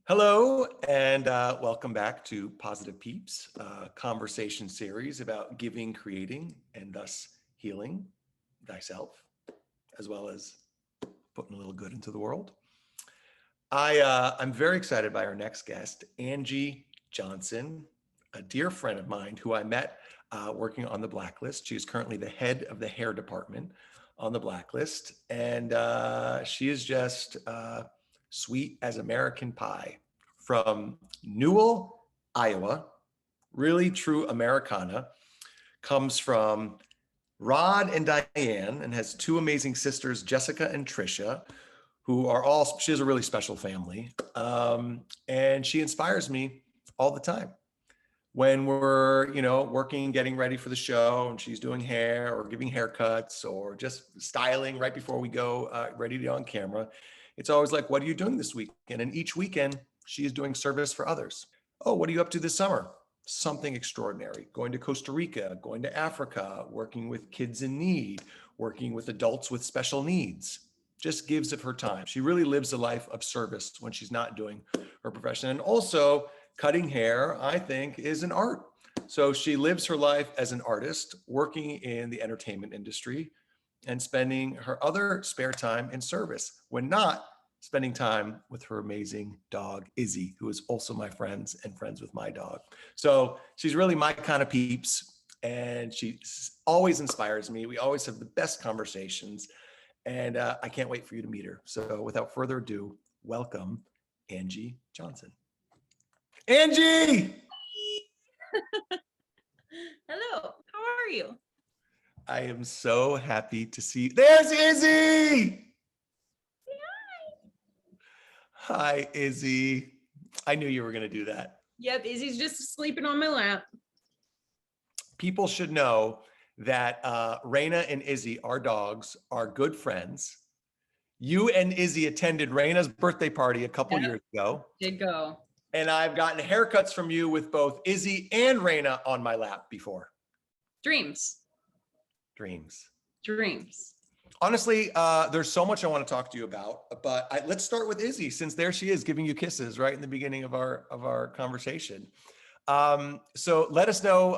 Hello, and welcome back to Positive Peeps, a conversation series about giving, creating, and thus healing thyself, as well as putting a little good into the world. I'm very excited by our next guest, Angie Johnson, a dear friend of mine who I met working on the Blacklist. She is currently the head of the hair department on the Blacklist, and she is just sweet as American pie from Newell, Iowa. Really true Americana. Comes from Rod and Diane and has two amazing sisters, Jessica and Trisha, who are all, she has a really special family. And she inspires me all the time. When we're, working, getting ready for the show, and she's doing hair or giving haircuts or just styling right before we go ready to go on camera, it's always like, what are you doing this weekend? And each weekend, she is doing service for others. Oh, what are you up to this summer? Something extraordinary. Going to Costa Rica, going to Africa, working with kids in need, working with adults with special needs. Just gives of her time. She really lives a life of service when she's not doing her profession. And also, cutting hair, I think, is an art. So she lives her life as an artist, working in the entertainment industry and spending her other spare time in service when not spending time with her amazing dog, Izzy, who is also my friends and friends with my dog. So she's really my kind of peeps, and she always inspires me. We always have the best conversations, and I can't wait for you to meet her. So without further ado, welcome Angie Johnson. Angie! Hello, how are you? I am so happy to see. There's Izzy! Hi, Izzy. I knew you were going to do that. Yep, Izzy's just sleeping on my lap. People should know that Raina and Izzy, our dogs, are good friends. You and Izzy attended Raina's birthday party a couple years ago. Did go. And I've gotten haircuts from you with both Izzy and Raina on my lap before. Dreams. Honestly, there's so much I want to talk to you about, but let's start with Izzy, since there she is giving you kisses right in the beginning of our conversation. So let us know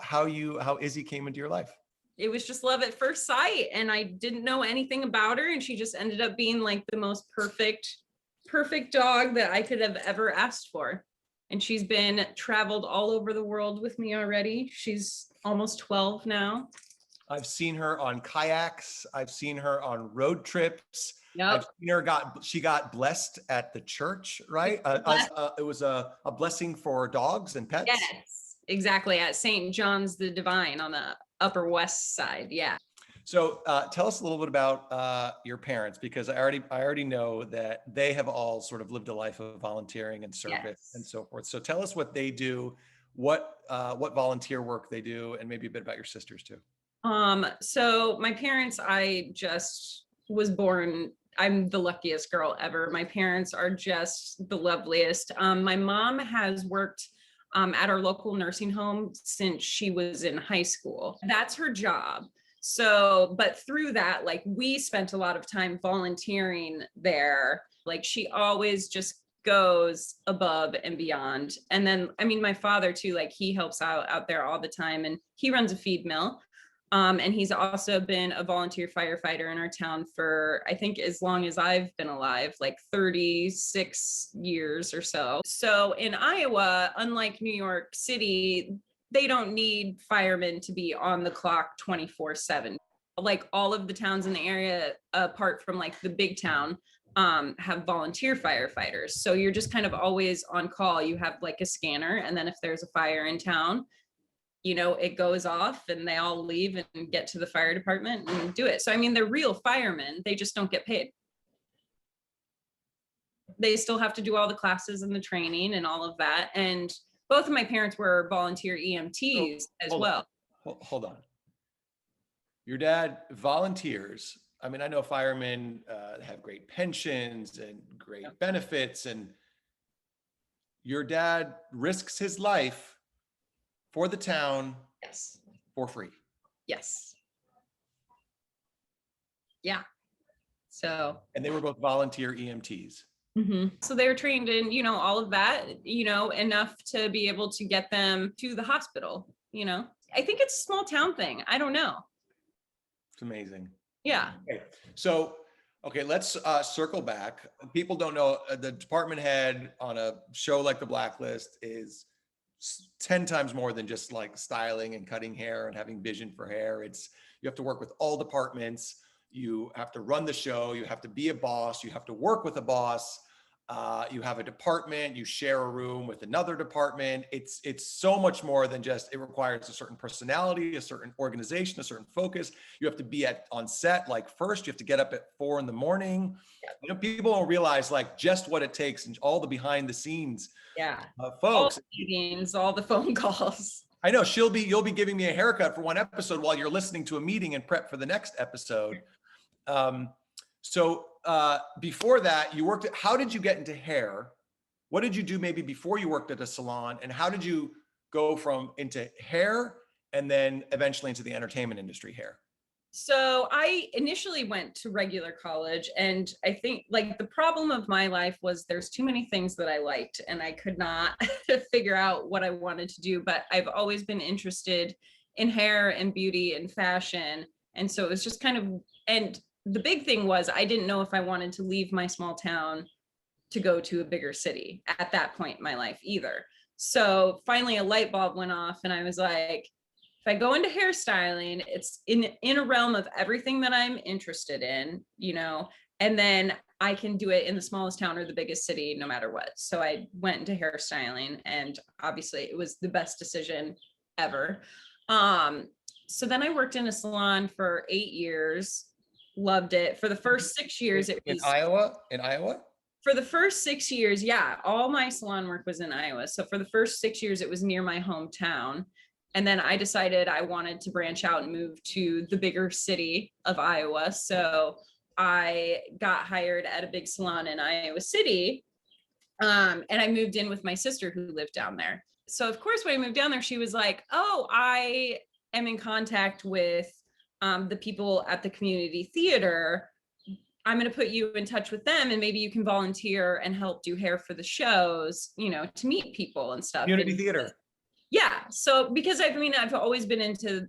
how Izzy came into your life. It was just love at first sight, and I didn't know anything about her, and she just ended up being like the most perfect dog that I could have ever asked for. And she's been traveled all over the world with me already. She's almost 12 now. I've seen her on kayaks. I've seen her on road trips. Yep. I've seen her she got blessed at the church, right? It was a blessing for dogs and pets. Yes, exactly. At St. John's the Divine on the Upper West Side. Yeah. So tell us a little bit about your parents, because I already know that they have all sort of lived a life of volunteering and service and so forth. So tell us what they do, what volunteer work they do, and maybe a bit about your sisters too. So my parents, I just was born, I'm the luckiest girl ever. My parents are just the loveliest. My mom has worked at our local nursing home since she was in high school. That's her job. So, but through that, like, we spent a lot of time volunteering there. Like, she always just goes above and beyond. And then, I mean, my father too, like, he helps out there all the time, and he runs a feed mill. And he's also been a volunteer firefighter in our town for, I think, as long as I've been alive, like 36 years or so. So in Iowa, unlike New York City, they don't need firemen to be on the clock 24/7. Like, all of the towns in the area, apart from like the big town, have volunteer firefighters. So you're just kind of always on call. You have like a scanner, and then if there's a fire in town, it goes off and they all leave and get to the fire department and do it. So, I mean, they're real firemen. They just don't get paid. They still have to do all the classes and the training and all of that. And both of my parents were volunteer EMTs as well. Hold on. Your dad volunteers. I mean, I know firemen have great pensions and great benefits, and your dad risks his life for the town. Yes. For free. Yes. Yeah. So. And they were both volunteer EMTs. So they were trained in, all of that, enough to be able to get them to the hospital. I think it's a small town thing. I don't know. It's amazing. Yeah. Okay. So, okay, let's circle back. People don't know the department head on a show like The Blacklist is 10 times more than just like styling and cutting hair and having vision for hair. You have to work with all departments. You have to run the show. You have to be a boss. You have to work with a boss. You have a department. You share a room with another department. It's so much more than just. It requires a certain personality, a certain organization, a certain focus. You have to be on set like first. You have to get up at 4 a.m. People don't realize like just what it takes and all the behind the scenes. Yeah. Folks. All the meetings, all the phone calls. I know you'll be giving me a haircut for one episode while you're listening to a meeting and prep for the next episode. So before that, how did you get into hair? What did you do maybe before you worked at a salon? And how did you go into hair and then eventually into the entertainment industry hair? So I initially went to regular college, and I think like the problem of my life was there's too many things that I liked and I could not figure out what I wanted to do, but I've always been interested in hair and beauty and fashion. And so it was just and the big thing was I didn't know if I wanted to leave my small town to go to a bigger city at that point in my life either. So finally a light bulb went off and I was like, if I go into hairstyling, it's in a realm of everything that I'm interested in, and then I can do it in the smallest town or the biggest city, no matter what. So I went into hairstyling, and obviously it was the best decision ever. So then I worked in a salon for 8 years, loved it. For the first 6 years, it was in Iowa. For the first 6 years, yeah, all my salon work was in Iowa. So for the first 6 years, it was near my hometown. And then I decided I wanted to branch out and move to the bigger city of Iowa. So I got hired at a big salon in Iowa City. And I moved in with my sister who lived down there. So of course, when I moved down there, she was like, oh, I am in contact with the people at the community theater. I'm going to put you in touch with them, and maybe you can volunteer and help do hair for the shows, to meet people and stuff. Community theater. Yeah. So because I've always been into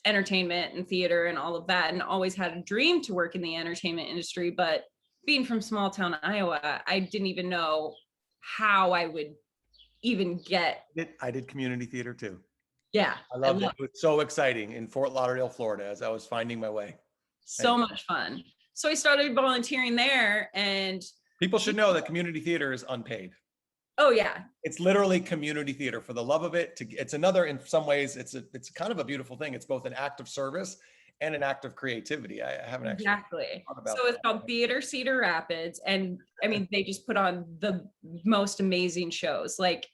entertainment and theater and all of that, and always had a dream to work in the entertainment industry. But being from small town Iowa, I didn't even know how I would even get. I did community theater too. Yeah. I loved it. It was so exciting in Fort Lauderdale, Florida, as I was finding my way. So much fun. So I started volunteering there, and people should know that community theater is unpaid. Oh yeah. It's literally community theater for the love of it. It's another, in some ways, it's kind of a beautiful thing. It's both an act of service and an act of creativity. I haven't actually thought about so it's called Theater Cedar Rapids. And they just put on the most amazing shows. Like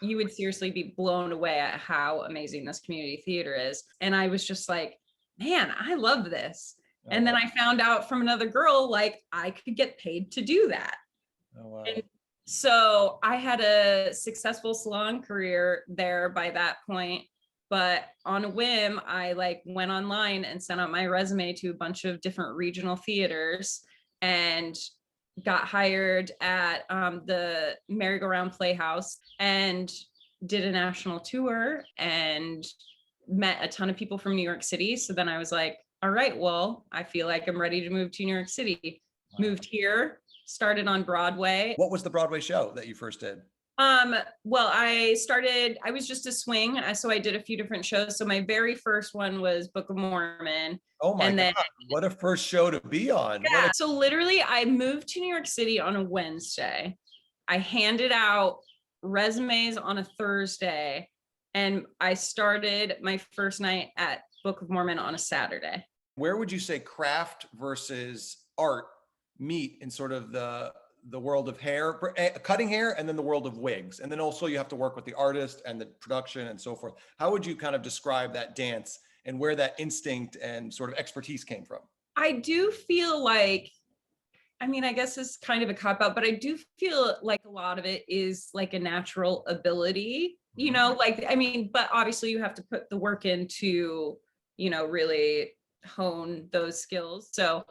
you would seriously be blown away at how amazing this community theater is. And I was just like, man, I love this. And then I found out from another girl, like I could get paid to do that. Oh, wow. And so I had a successful salon career there by that point, but on a whim, I went online and sent out my resume to a bunch of different regional theaters and got hired at the Merry-Go-Round Playhouse and did a national tour and met a ton of people from New York City. So then I was like, all right, well, I feel like I'm ready to move to New York City. Wow. Moved here, started on Broadway. What was the Broadway show that you first did? Well, I was just a swing. So I did a few different shows. So my very first one was Book of Mormon. Oh my God, what a first show to be on. Yeah. So literally I moved to New York City on a Wednesday. I handed out resumes on a Thursday, and I started my first night at Book of Mormon on a Saturday. Where would you say craft versus art meet in sort of the world of hair, cutting hair, and then the world of wigs? And then also you have to work with the artist and the production and so forth. How would you kind of describe that dance and where that instinct and sort of expertise came from? I do feel like, I guess it's kind of a cop out, but I do feel like a lot of it is like a natural ability, but obviously you have to put the work in to, really hone those skills. So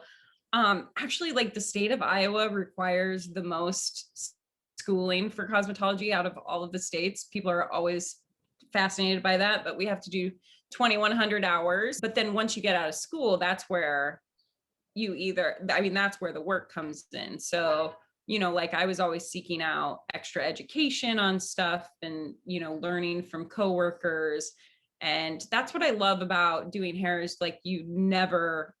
Actually, like the state of Iowa requires the most schooling for cosmetology out of all of the states. People are always fascinated by that, but we have to do 2,100 hours. But then once you get out of school, that's where that's where the work comes in. So, like I was always seeking out extra education on stuff and, learning from coworkers. And that's what I love about doing hair is like you never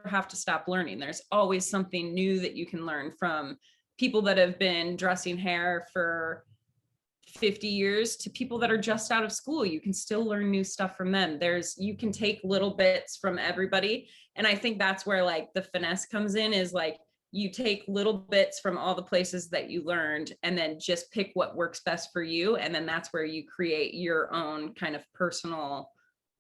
have to stop learning. There's always something new that you can learn from people that have been dressing hair for 50 years to people that are just out of school. You can still learn new stuff from them. You can take little bits from everybody. And I think that's where like the finesse comes in, is like you take little bits from all the places that you learned and then just pick what works best for you. And then that's where you create your own kind of personal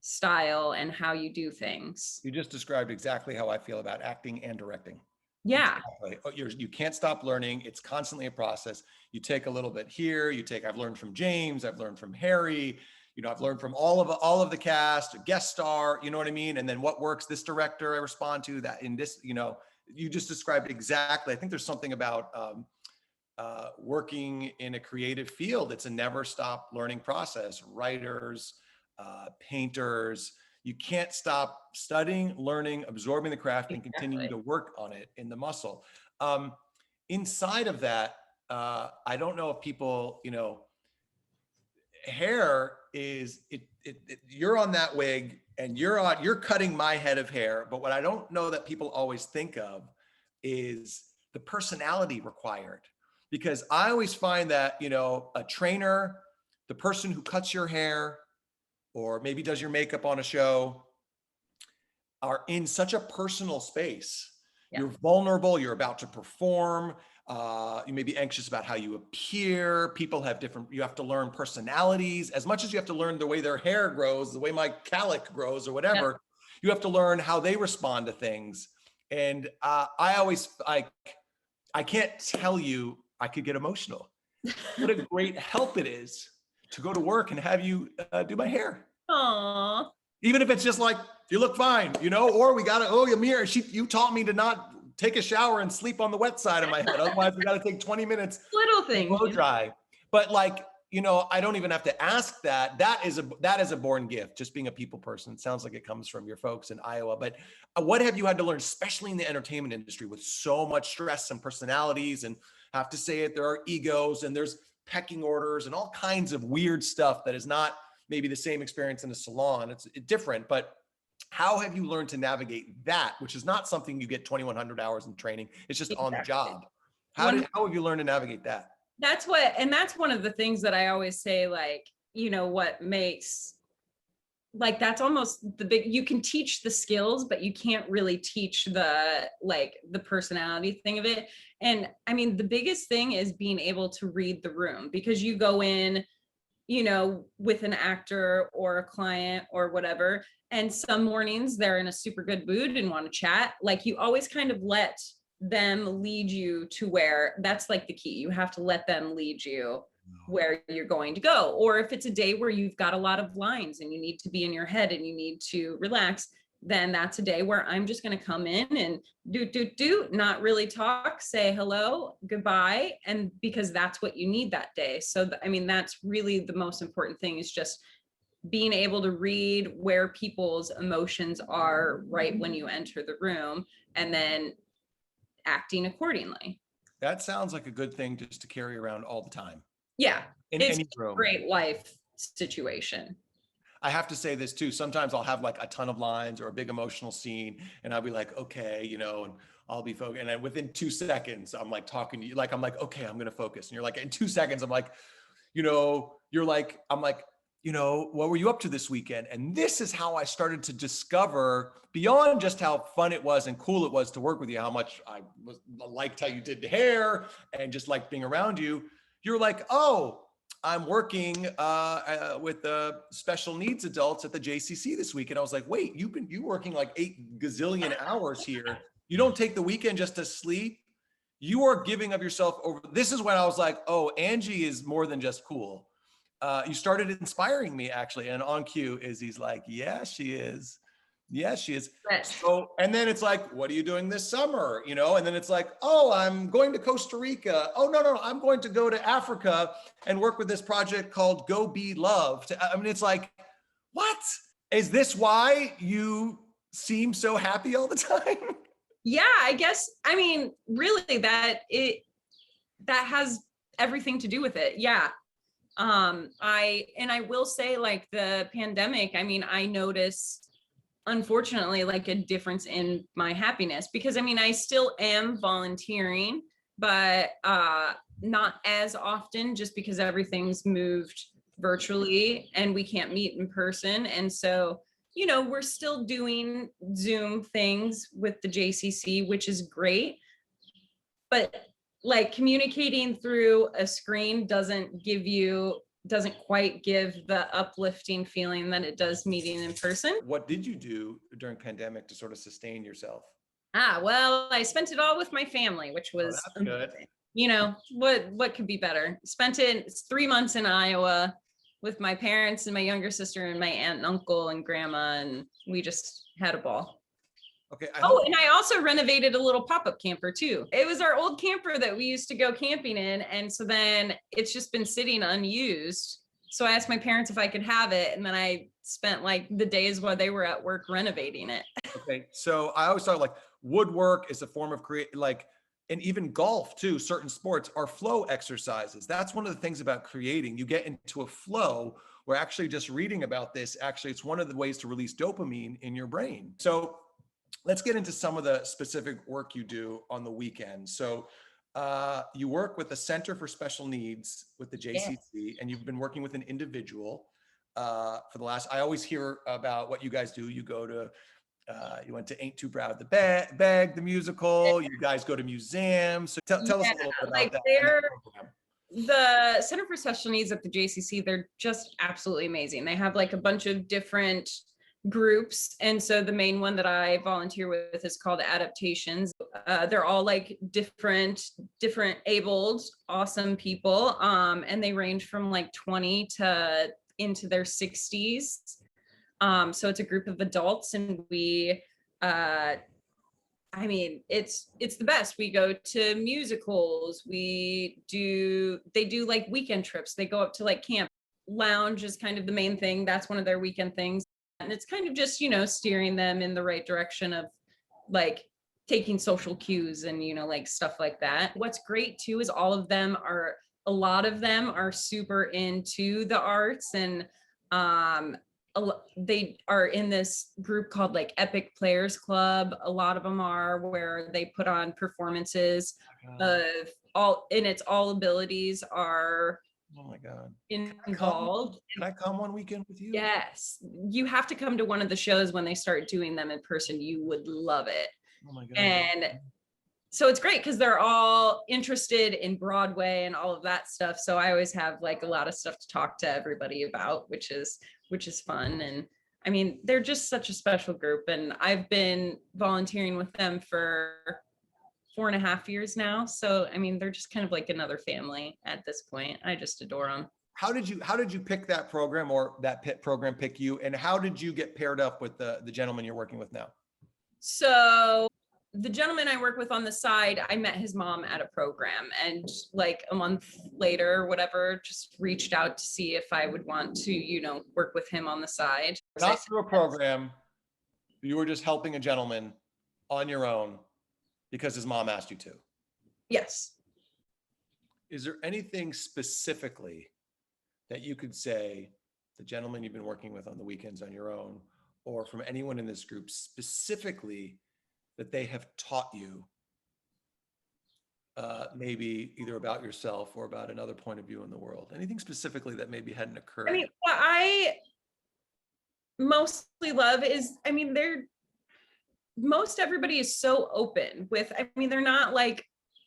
style and how you do things. You just described exactly how I feel about acting and directing. Yeah. Exactly. You can't stop learning. It's constantly a process. You take a little bit here. I've learned from James. I've learned from Harry. I've learned from all of the cast, a guest star. You know what I mean? And then what works? This director I respond to that in this. You just described exactly. I think there's something about working in a creative field. It's a never stop learning process. Writers, painters. You can't stop studying, learning, absorbing the craft, and continuing to work on it in the muscle. Inside of that, I don't know if people, hair is you're on that wig and you're cutting my head of hair. But what I don't know that people always think of is the personality required, because I always find that, a trainer, the person who cuts your hair, or maybe does your makeup on a show, are in such a personal space. Yeah. You're vulnerable, you're about to perform, you may be anxious about how you appear. People have you have to learn personalities as much as you have to learn the way their hair grows, the way my calic grows or whatever. Yeah. You have to learn how they respond to things. And I can't tell you, I could get emotional. What a great help it is to go to work and have you do my hair. Aww. Even if it's just like, you look fine, or we got to, Amir, you taught me to not take a shower and sleep on the wet side of my head. Otherwise we got to take 20 minutes. Little things. Blow dry. But like, I don't even have to ask that. That is a born gift, just being a people person. It sounds like it comes from your folks in Iowa. But what have you had to learn, especially in the entertainment industry with so much stress and personalities, and have to say it, there are egos and there's pecking orders and all kinds of weird stuff that is not maybe the same experience in a salon. It's different, but how have you learned to navigate that, which is not something you get 2,100 hours in training. It's just exactly. On the job. How have you learned to navigate that? That's one of the things that I always say, like, what makes, like, that's almost you can teach the skills, but you can't really teach the personality thing of it. And I mean, the biggest thing is being able to read the room, because you go in, with an actor or a client or whatever, and some mornings they're in a super good mood and want to chat. Like, you always kind of let them lead you to where, that's like the key. You have to let them lead you where you're going to go. Or if it's a day where you've got a lot of lines and you need to be in your head and you need to relax, then that's a day where I'm just going to come in and not really talk, say hello, goodbye. And because that's what you need that day. So, I mean, that's really the most important thing, is just being able to read where people's emotions are right when you enter the room, and then acting accordingly. That sounds like a good thing just to carry around all the time. Yeah. It's a great life situation. I have to say this too. Sometimes I'll have like a ton of lines or a big emotional scene, and I'll be like, okay, and I'll be focused. And then within 2 seconds, I'm like talking to you, like, I'm like, okay, I'm going to focus. And you're like, in 2 seconds, I'm like, I'm like, what were you up to this weekend? And this is how I started to discover, beyond just how fun it was and cool it was to work with you, how much I liked how you did the hair and just like being around you. You're like, oh, I'm working with the special needs adults at the JCC this week. And I was like, wait, you working like 8 gazillion hours here. You don't take the weekend just to sleep. You are giving of yourself over. This is when I was like, oh, Angie is more than just cool. You started inspiring me, actually. And on cue, Izzy's like, yeah, she is. Yes, she is. Yes. So, and then it's like, what are you doing this summer? You know, and then it's like, oh, I'm going to Costa Rica. Oh, no, no, I'm going to go to Africa and work with this project called Go Be Loved. I mean, it's like, what? Is this why you seem so happy all the time? Yeah, I guess, I mean, really that has everything to do with it. Yeah. I will say, like, the pandemic, I mean, I noticed, unfortunately, like, a difference in my happiness, because I mean, I still am volunteering, but not as often, just because everything's moved virtually and we can't meet in person. And so, you know, we're still doing Zoom things with the JCC, which is great, but like, communicating through a screen doesn't quite give the uplifting feeling that it does meeting in person. What did you do during pandemic to sort of sustain yourself? Well, I spent it all with my family, which Oh, was that's good. amazing. You know, what could be better? Spent it 3 months in Iowa with my parents and my younger sister and my aunt and uncle and grandma, and we just had a ball. Okay. Oh, and I also renovated a little pop-up camper too. It was our old camper that we used to go camping in. And so then it's just been sitting unused. So I asked my parents if I could have it. And then I spent like the days while they were at work renovating it. Okay. So I always thought like woodwork is a form of like, and even golf too, certain sports are flow exercises. That's one of the things about creating. You get into a flow where actually just reading about this, actually, it's one of the ways to release dopamine in your brain. So let's get into some of the specific work you do on the weekend. So you work with the Center for Special Needs with the JCC, and you've been working with an individual for the last, I always hear about what you guys do. You go to, you went to Ain't Too Proud to Beg, the musical, you guys go to museums. So tell us a little bit about like that. The Center for Special Needs at the JCC, they're just absolutely amazing. They have like a bunch of different groups, and so the main one that I volunteer with is called Adaptations. They're all like different abled awesome people, and they range from like 20 to into their 60s. So it's a group of adults, and we I mean, it's the best. We go to musicals. They do like weekend trips. They go up to like camp. Lounge is kind of the main thing. That's one of their weekend things. And it's kind of just, you know, steering them in the right direction of like taking social cues and, you know, like stuff like that. What's great too is a lot of them are super into the arts, and they are in this group called like Epic Players Club. A lot of them are, where they put on performances of all abilities are Oh my God. involved. Can I come one weekend with you? Yes, you have to come to one of the shows when they start doing them in person. You would love it. Oh my God. And so it's great because they're all interested in Broadway and all of that stuff. So I always have like a lot of stuff to talk to everybody about, which is fun. And I mean, they're just such a special group. And I've been volunteering with them for 4.5 years now. So I mean, they're just kind of like another family at this point. I just adore them. How did you pick that program, or that pit program pick you? And how did you get paired up with the gentleman you're working with now? So the gentleman I work with on the side, I met his mom at a program, and like a month later or whatever, just reached out to see if I would want to, you know, work with him on the side. Not through a program. You were just helping a gentleman on your own because his mom asked you to. Yes. Is there anything specifically that you could say, the gentleman you've been working with on the weekends on your own, or from anyone in this group specifically, that they have taught you, maybe either about yourself or about another point of view in the world? Anything specifically that maybe hadn't occurred? I mean, what I mostly love is, I mean, most everybody is so open with, I mean, they're not like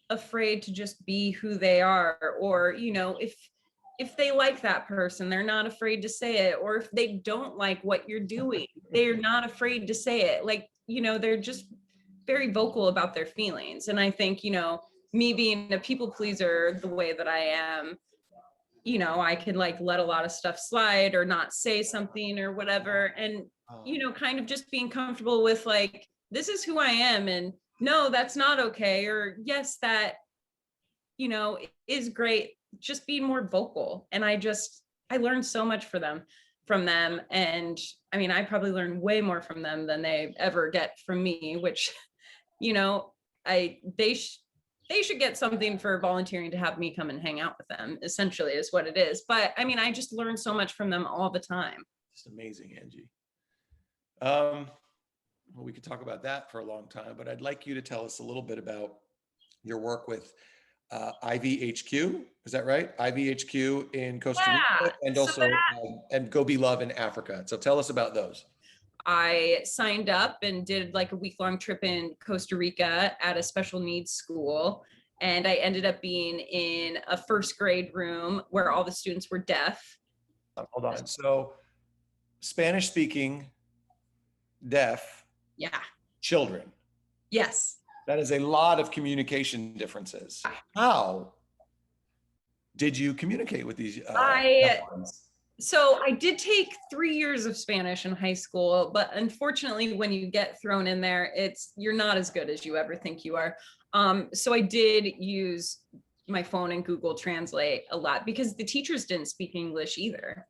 afraid to just be who they are, or, you know, if they like that person, they're not afraid to say it. Or if they don't like what you're doing, they're not afraid to say it. Like, you know, they're just very vocal about their feelings. And I think, you know, me being a people pleaser the way that I am, I could like let a lot of stuff slide or not say something or whatever. And, kind of just being comfortable with like, this is who I am. And no, that's not okay. Or yes, that, is great. Just be more vocal. And I learned so much from them. And I mean, I probably learned way more from them than they ever get from me, which, they should get something for volunteering to have me come and hang out with them, essentially is what it is. But I mean, I just learned so much from them all the time. Just amazing, Angie. Well, we could talk about that for a long time, but I'd like you to tell us a little bit about your work with IVHQ. Is that right? IVHQ in Costa Rica, and also and Go Be Love in Africa. So tell us about those. I signed up and did like a week-long trip in Costa Rica at a special needs school. And I ended up being in a first grade room where all the students were deaf. Hold on. So Spanish speaking, deaf children. Yes. That is a lot of communication differences. How did you communicate with these? So I did take 3 years of Spanish in high school, but unfortunately, when you get thrown in there, you're not as good as you ever think you are. So I did use my phone and Google Translate a lot because the teachers didn't speak English either.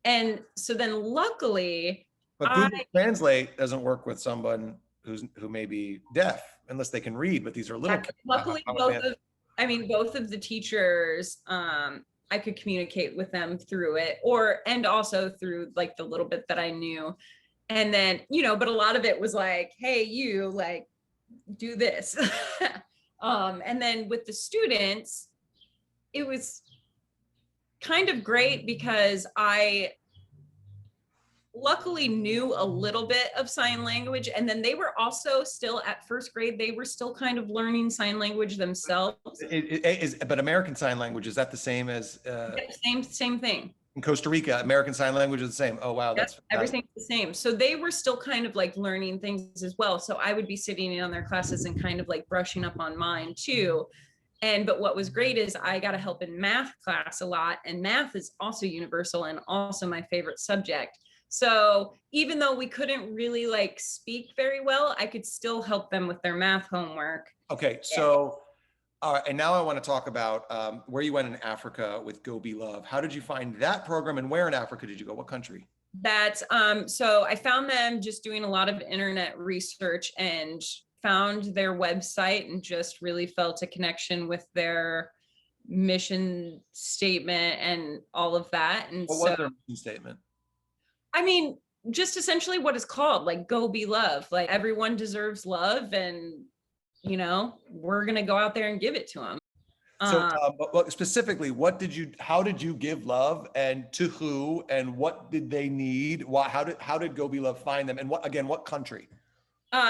And so then luckily, but Google Translate doesn't work with someone who may be deaf unless they can read, but these are little kids. Luckily, both of the teachers, I could communicate with them through it, and also through like the little bit that I knew. And then, but a lot of it was like, hey, you like do this. And then with the students, it was kind of great because I luckily knew a little bit of sign language. And then they were also still at first grade, they were still kind of learning sign language themselves. But American Sign Language, is that the same as? Same thing. In Costa Rica, American Sign Language is the same. Oh, wow. That's everything's the same. So they were still kind of like learning things as well. So I would be sitting in on their classes and kind of like brushing up on mine too. But what was great is I got to help in math class a lot. And math is also universal and also my favorite subject. So even though we couldn't really like speak very well, I could still help them with their math homework. Okay. So, all right. And now I want to talk about where you went in Africa with Go Be Love. How did you find that program, and where in Africa did you go? What country? So I found them just doing a lot of internet research and found their website and just really felt a connection with their mission statement and all of that. And what was their mission statement? I mean, just essentially what it's called, like Go Be Love, like everyone deserves love, and we're going to go out there and give it to them. So but specifically, how did you give love, and to who, and what did they need? How did Go Be Love find them, and what country?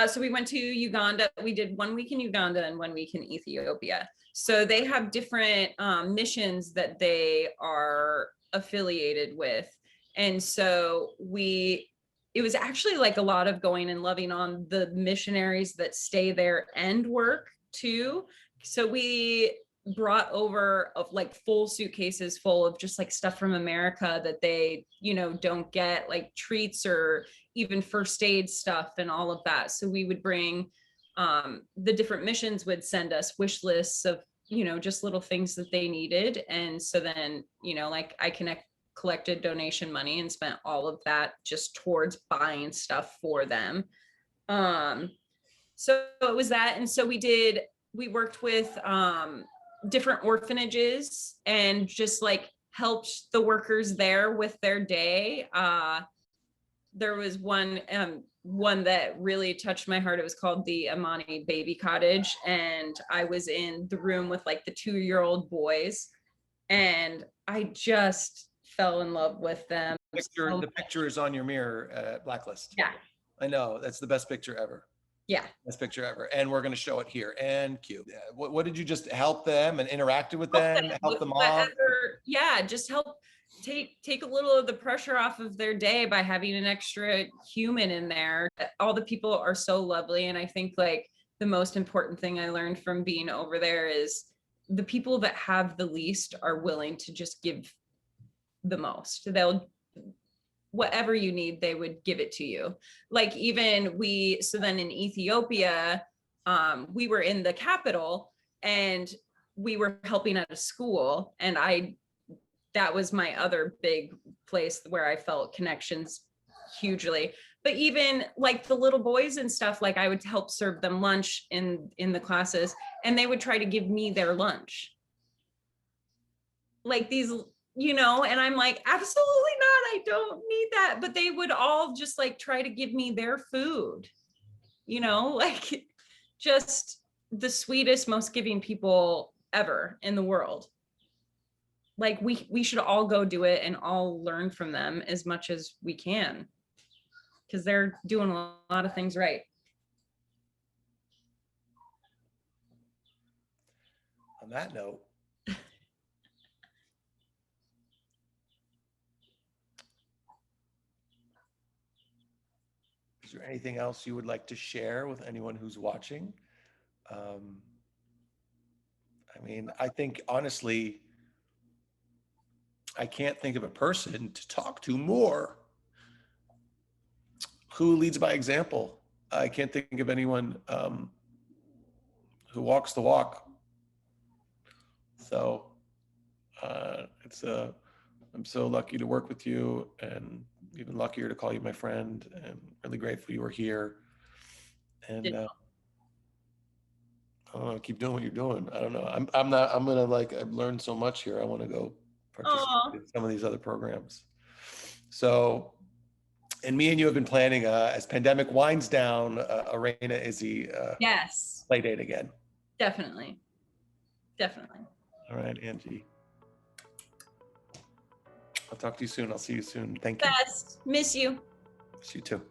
So we went to Uganda. We did 1 week in Uganda and 1 week in Ethiopia. So they have different missions that they are affiliated with. And so it was actually like a lot of going and loving on the missionaries that stay there and work too. So we brought over of like full suitcases full of just like stuff from America that they, don't get, like treats or even first aid stuff and all of that. So we would bring, the different missions would send us wish lists of, just little things that they needed. And so then, like I collected donation money and spent all of that just towards buying stuff for them. So it was that. And so we worked with different orphanages and just like helped the workers there with their day. There was one that really touched my heart. It was called the Amani Baby Cottage. And I was in the room with like the 2-year-old boys, and I just fell in love with them. The picture is on your mirror, Blacklist. Yeah. I know, that's the best picture ever. Yeah. Best picture ever. And we're going to show it here. And cue. What did you just help them and interacted with them? Help them off? Yeah, just help take a little of the pressure off of their day by having an extra human in there. All the people are so lovely. And I think like the most important thing I learned from being over there is the people that have the least are willing to just give the most. They'll, whatever you need, they would give it to you. Like even so then in Ethiopia, we were in the capital and we were helping at a school, and that was my other big place where I felt connections hugely. But even like the little boys and stuff, like I would help serve them lunch in the classes, and they would try to give me their lunch. Like these, and I'm like, absolutely not, I don't need that. But they would all just like try to give me their food, like just the sweetest, most giving people ever in the world. Like we should all go do it and all learn from them as much as we can, because they're doing a lot of things right. On that note, is there anything else you would like to share with anyone who's watching? I mean, I think honestly, I can't think of a person to talk to more who leads by example. I can't think of anyone who walks the walk. So I'm so lucky to work with you, and even luckier to call you my friend, and really grateful you were here. And I don't know, keep doing what you're doing. I don't know. I'm gonna I've learned so much here. I want to go participate in some of these other programs. So, and me and you have been planning as pandemic winds down, Arena Izzy yes, play date again. Definitely. All right, Angie. I'll talk to you soon. I'll see you soon. Thank you. Best. Miss you. Miss you too.